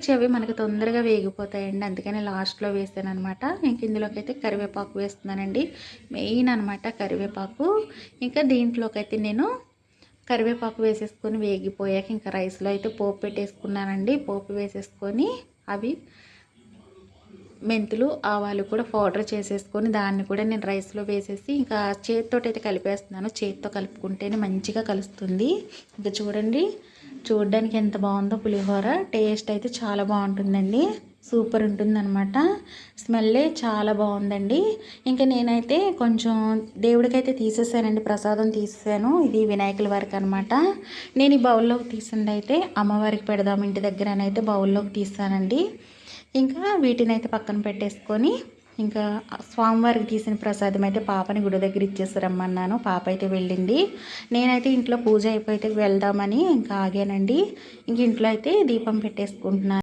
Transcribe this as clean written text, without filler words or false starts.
పచ్చిమిర్చి అవి మనకు తొందరగా వేగిపోతాయండి, అందుకని లాస్ట్లో వేసాను అనమాట. ఇంక ఇందులోకి అయితే కరివేపాకు వేస్తున్నానండి, మెయిన్ అనమాట కరివేపాకు. ఇంకా దీంట్లోకి అయితే నేను కరివేపాకు వేసేసుకొని వేగిపోయాక ఇంకా రైస్లో అయితే పోపు పెట్టేసుకున్నానండి. పోపు వేసేసుకొని అవి మెంతులు ఆవాలు కూడా పౌడర్ చేసేసుకొని దాన్ని కూడా నేను రైస్లో వేసేసి ఇంకా చేతితో అయితే కలిపేస్తున్నాను. చేతితో కలుపుకుంటేనే మంచిగా కలుస్తుంది. ఇంకా చూడండి, చూడడానికి ఎంత బాగుందో పులిహోర. టేస్ట్ అయితే చాలా బాగుంటుందండి, సూపర్ ఉంటుందన్నమాట. స్మెల్లే చాలా బాగుందండి. ఇంకా నేనైతే కొంచెం దేవుడికైతే తీసేసానండి, ప్రసాదం తీసేసాను. ఇది వినాయకుల వారికి అనమాట. నేను ఈ బౌల్లోకి తీసింది అయితే అమ్మవారికి పెడదాం ఇంటి దగ్గర అని అయితే బౌల్లోకి తీసానండి. ఇంకా వీటినైతే పక్కన పెట్టేసుకొని ఇంకా స్వామివారికి తీసిన ప్రసాదం అయితే పాపని గుడి దగ్గర ఇచ్చేసారమ్మన్నాను. పాప అయితే వెళ్ళింది. నేనైతే ఇంట్లో పూజ అయిపోతే వెళ్దామని ఇంకా ఆగానండి. ఇంక ఇంట్లో అయితే దీపం పెట్టేసుకుంటున్నాను.